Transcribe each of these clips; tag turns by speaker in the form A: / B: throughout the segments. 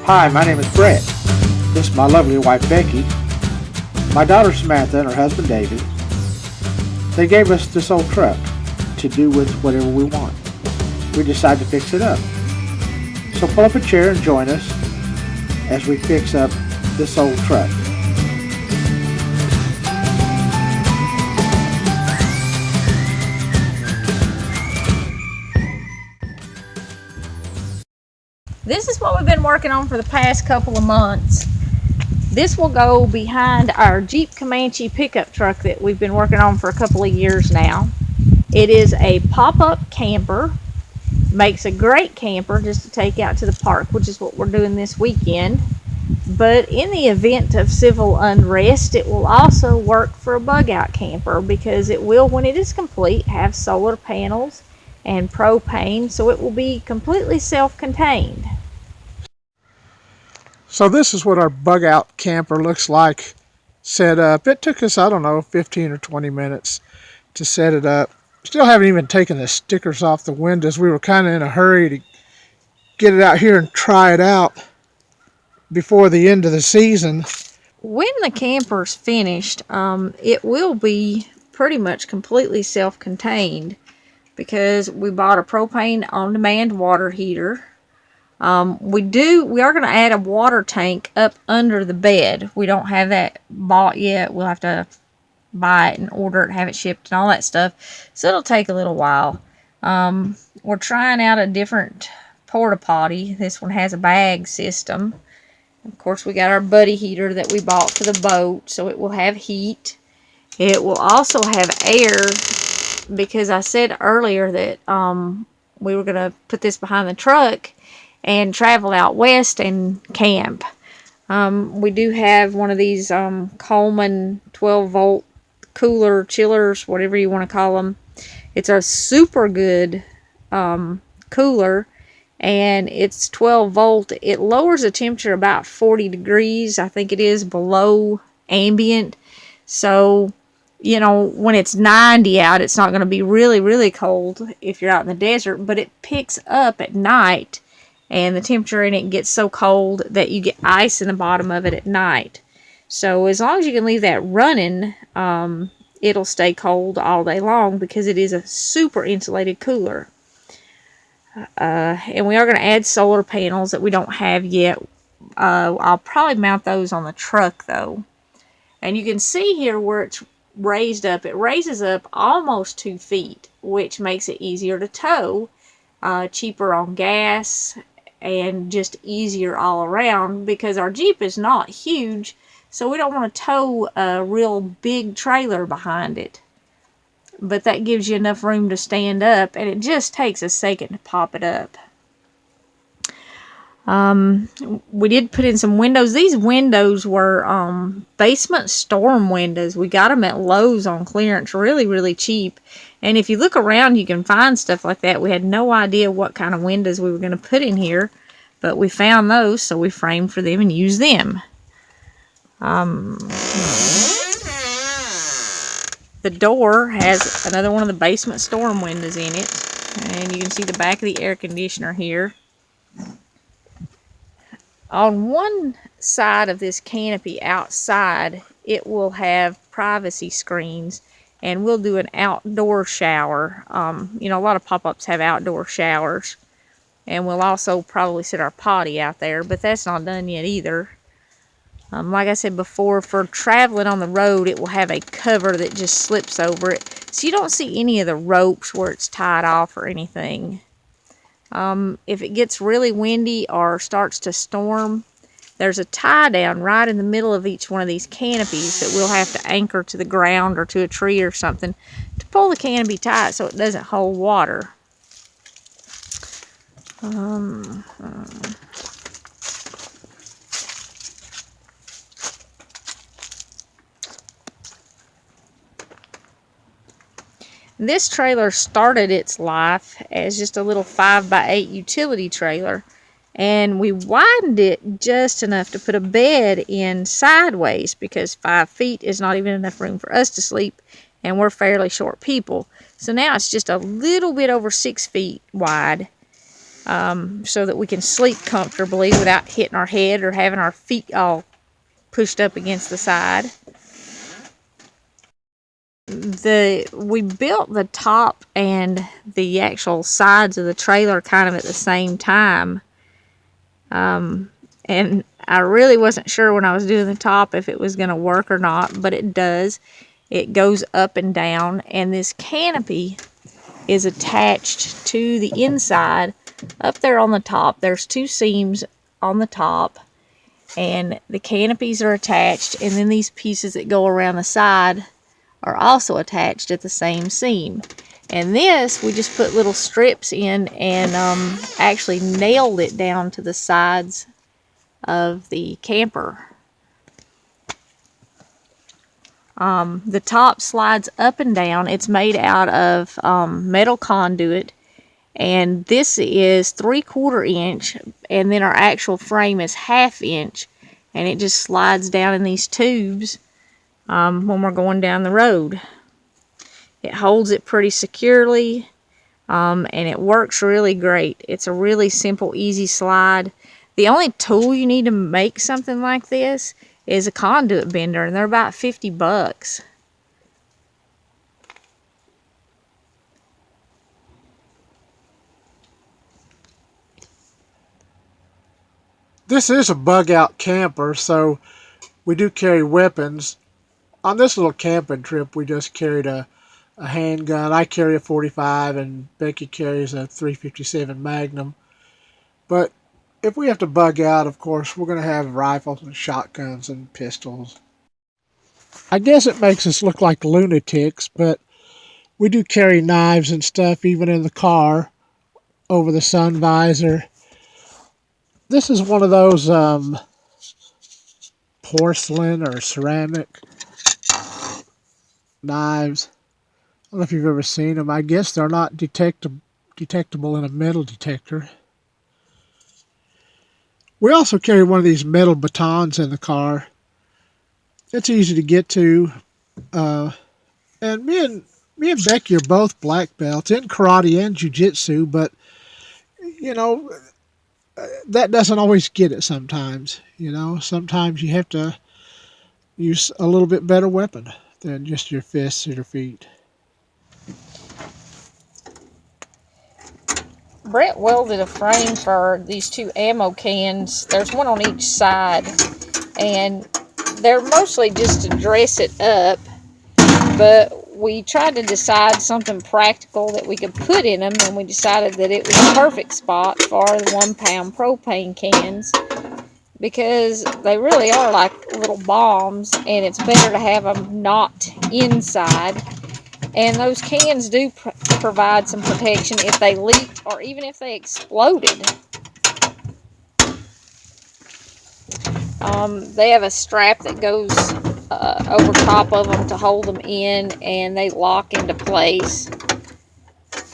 A: Hi, my name is Bret. This is my lovely wife Becky, my daughter Samantha and her husband David. They gave us this old truck to do with whatever we want. We decided to fix it up. So pull up a chair and join us as we fix up this old truck.
B: This is what we've been working on for the past couple of months. This will go behind our Jeep Comanche pickup truck that we've been working on for a couple of years now. It is a pop-up camper. Makes a great camper just to take out to the park, which is what we're doing this weekend. But in the event of civil unrest, it will also work for a bug-out camper because it will, when it is complete, have solar panels and propane, so it will be completely self-contained.
C: So this is what our bug-out camper looks like set up. It took us, I don't know, 15 or 20 minutes to set it up. Still haven't even taken the stickers off the windows. We were kind of in a hurry to get it out here and try it out before the end of the season.
B: When the camper's finished, it will be pretty much completely self-contained because we bought a propane on-demand water heater. We are going to add a water tank up under the bed. We don't have that bought yet. We'll have to buy it and order it, have it shipped and all that stuff. So it'll take a little while. We're trying out a different porta potty. This one has a bag system. Of course, we got our buddy heater that we bought for the boat, so it will have heat. It will also have air because I said earlier that we were going to put this behind the truck and travel out west and camp. We do have one of these Coleman 12-volt cooler chillers, whatever you want to call them. It's a super good cooler, and it's 12 volt. It lowers the temperature about 40 degrees. I think it is below ambient. So, you know, when it's 90 out, it's not going to be really, really cold if you're out in the desert, but it picks up at night, and the temperature in it gets so cold that you get ice in the bottom of it at night. So as long as you can leave that running, it'll stay cold all day long because it is a super insulated cooler. And we are going to add solar panels that we don't have yet. I'll probably mount those on the truck though. And you can see here where it's raised up. It raises up almost 2 feet, which makes it easier to tow, cheaper on gas, and just easier all around because our Jeep is not huge, so we don't want to tow a real big trailer behind it. But that gives you enough room to stand up, and it just takes a second to pop it up. We did put in some windows. These windows were basement storm windows. We got them at Lowe's on clearance, really, really cheap. And if you look around, you can find stuff like that. We had no idea what kind of windows we were going to put in here, but we found those, so we framed for them and used them. The door has another one of the basement storm windows in it, and you can see the back of the air conditioner here. On one side of this canopy outside, it will have privacy screens, and we'll do an outdoor shower. You know, a lot of pop-ups have outdoor showers, and we'll also probably set our potty out there, but that's not done yet either. Like I said before, for traveling on the road, it will have a cover that just slips over it, so you don't see any of the ropes where it's tied off or anything. If it gets really windy or starts to storm, there's a tie down right in the middle of each one of these canopies that we'll have to anchor to the ground or to a tree or something to pull the canopy tight so it doesn't hold water. This trailer started its life as just a little 5x8 utility trailer, and we widened it just enough to put a bed in sideways because 5 feet is not even enough room for us to sleep, and we're fairly short people. So now it's just a little bit over 6 feet wide, so that we can sleep comfortably without hitting our head or having our feet all pushed up against the side. We built the top and the actual sides of the trailer kind of at the same time. And I really wasn't sure when I was doing the top if it was going to work or not, but it does. It goes up and down, and this canopy is attached to the inside. Up there on the top, there's 2 seams on the top, and the canopies are attached, and then these pieces that go around the side are also attached at the same seam. And this, we just put little strips in and actually nailed it down to the sides of the camper. The top slides up and down. It's made out of metal conduit, and this is 3/4 inch, and then our actual frame is 1/2 inch, and it just slides down in these tubes when we're going down the road. It holds it pretty securely, and it works really great. It's a really simple, easy slide. The only tool you need to make something like this is a conduit bender, and they're about $50.
C: This is a bug out camper, so we do carry weapons. On this little camping trip, we just carried a handgun. I carry a 45 and Becky carries a 357 Magnum. But if we have to bug out, of course, we're going to have rifles and shotguns and pistols. I guess it makes us look like lunatics, but we do carry knives and stuff even in the car over the sun visor. This is one of those porcelain or ceramic knives. I don't know if you've ever seen them. I guess they're not detectable in a metal detector. We also carry one of these metal batons in the car. It's easy to get to. And me and Becky are both black belts in karate and jiu-jitsu, but you know, that doesn't always get it sometimes. Sometimes you have to use a little bit better weapon than just your fists or your feet.
B: Bret welded a frame for these 2 ammo cans. There's one on each side, and they're mostly just to dress it up, but we tried to decide something practical that we could put in them, and we decided that it was the perfect spot for the 1-pound propane cans, because they really are like little bombs, and it's better to have them not inside. And those cans do provide some protection if they leaked or even if they exploded. They have a strap that goes over top of them to hold them in, and they lock into place.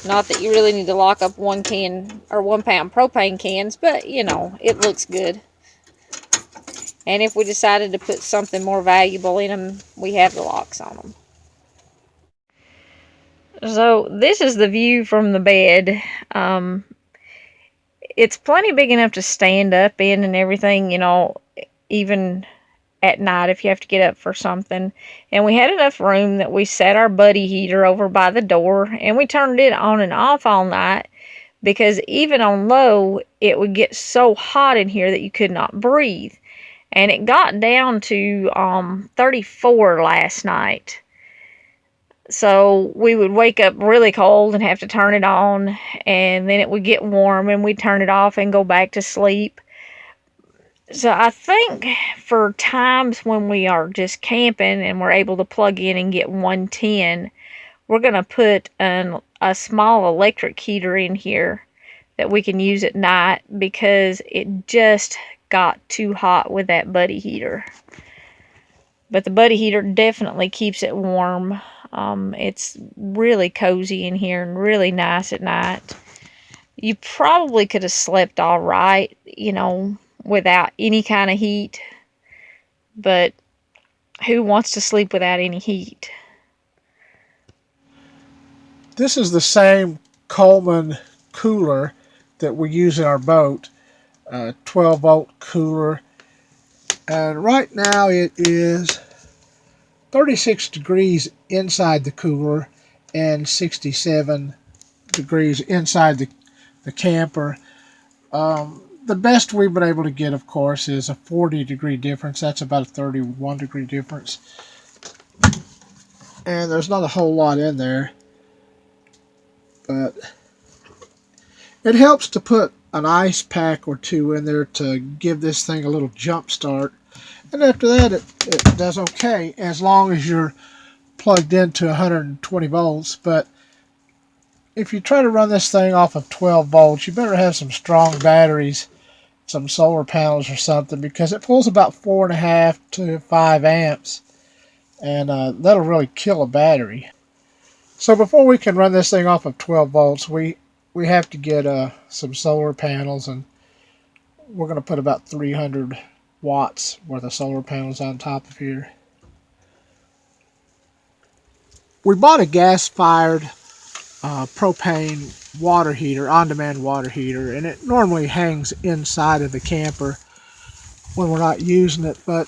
B: Not that you really need to lock up 1-pound propane cans, but it looks good. And if we decided to put something more valuable in them, we have the locks on them. So this is the view from the bed. It's plenty big enough to stand up in and everything, even at night if you have to get up for something. And we had enough room that we set our buddy heater over by the door, and we turned it on and off all night, because even on low, it would get so hot in here that you could not breathe. And it got down to 34 last night. So we would wake up really cold and have to turn it on, and then it would get warm and we'd turn it off and go back to sleep. So I think for times when we are just camping and we're able to plug in and get 110, we're going to put a small electric heater in here that we can use at night, because it just got too hot with that buddy heater. But the buddy heater definitely keeps it warm. It's really cozy in here and really nice at night. You probably could have slept all right, without any kind of heat. But who wants to sleep without any heat?
C: This is the same Coleman cooler that we use in our boat. 12-volt cooler. And right now it is 36 degrees inside the cooler and 67 degrees inside the camper. The best we've been able to get, of course, is a 40-degree difference. That's about a 31-degree difference. And there's not a whole lot in there. But it helps to put an ice pack or two in there to give this thing a little jump start. And after that, it does okay, as long as you're plugged into 120 volts. But if you try to run this thing off of 12 volts, you better have some strong batteries, some solar panels or something, because it pulls about 4.5 to 5 amps, and that'll really kill a battery. So before we can run this thing off of 12 volts, we have to get some solar panels, and we're going to put about 300 watts worth of solar panels on top of here. We bought a gas-fired propane water heater, on-demand water heater, and it normally hangs inside of the camper when we're not using it. But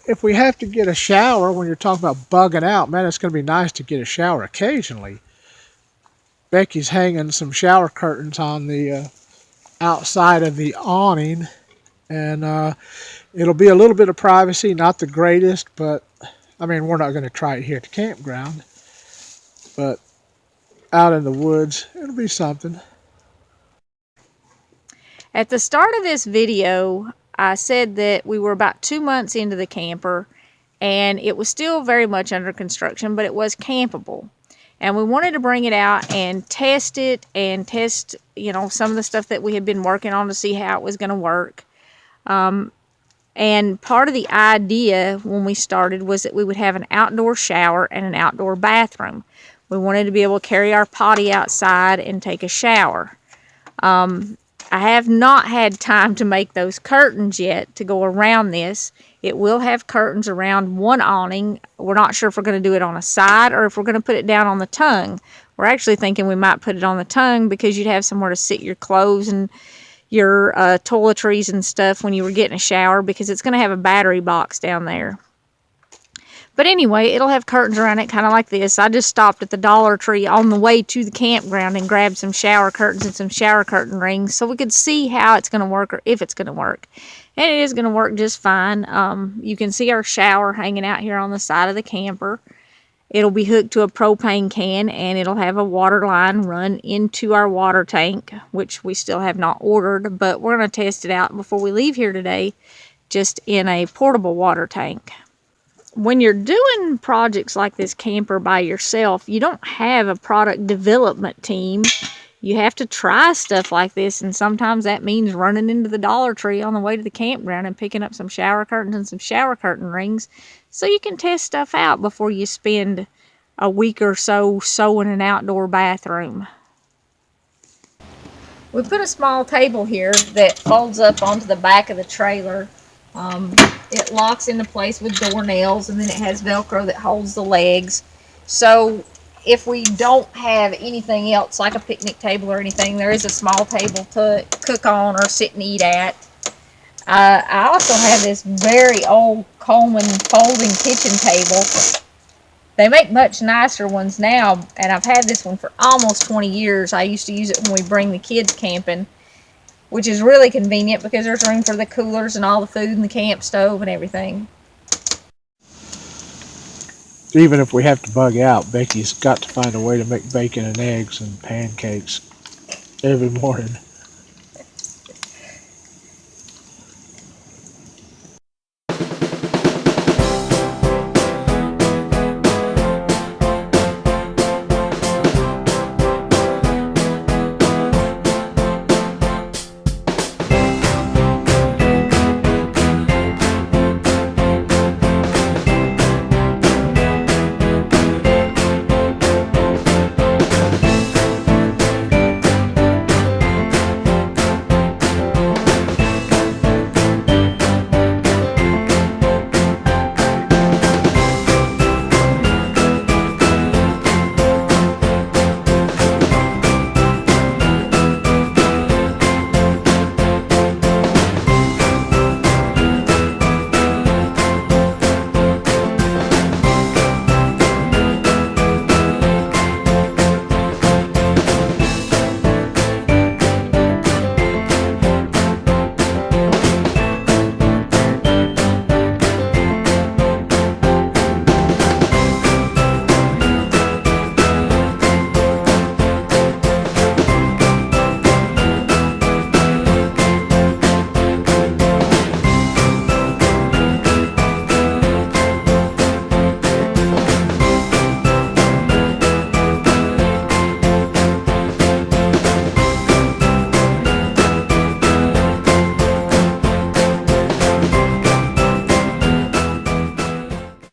C: if we have to get a shower, when you're talking about bugging out, man, it's going to be nice to get a shower occasionally. Becky's hanging some shower curtains on the outside of the awning, and it'll be a little bit of privacy, not the greatest, but I mean, we're not going to try it here at the campground, but out in the woods, it'll be something.
B: At the start of this video, I said that we were about 2 months into the camper, and it was still very much under construction, but it was campable. And we wanted to bring it out and test it, and test, you know, some of the stuff that we had been working on to see how it was going to work. And part of the idea when we started was that we would have an outdoor shower and an outdoor bathroom. We wanted to be able to carry our potty outside and take a shower. I have not had time to make those curtains yet to go around this. It will have curtains around one awning. We're not sure if we're going to do it on a side or if we're going to put it down on the tongue. We're actually thinking we might put it on the tongue because you'd have somewhere to sit your clothes and your toiletries and stuff when you were getting a shower, because it's going to have a battery box down there. But anyway, it'll have curtains around it, kind of like this. I just stopped at the Dollar Tree on the way to the campground and grabbed some shower curtains and some shower curtain rings so we could see how it's going to work, or if it's going to work. And it is going to work just fine. You can see our shower hanging out here on the side of the camper. It'll be hooked to a propane can, and it'll have a water line run into our water tank, which we still have not ordered, but we're going to test it out before we leave here today, just in a portable water tank. When you're doing projects like this camper by yourself, you don't have a product development team. You have to try stuff like this, and sometimes that means running into the Dollar Tree on the way to the campground and picking up some shower curtains and some shower curtain rings so you can test stuff out before you spend a week or so sewing an outdoor bathroom. We put a small table here that folds up onto the back of the trailer. It locks into place with door nails, and then it has Velcro that holds the legs. So if we don't have anything else like a picnic table or anything, there is a small table to cook on or sit and eat at. I also have this very old Coleman folding kitchen table. They make much nicer ones now, and I've had this one for almost 20 years. I used to use it when we bring the kids camping, which is really convenient because there's room for the coolers and all the food and the camp stove and everything.
C: Even if we have to bug out, Becky's got to find a way to make bacon and eggs and pancakes every morning.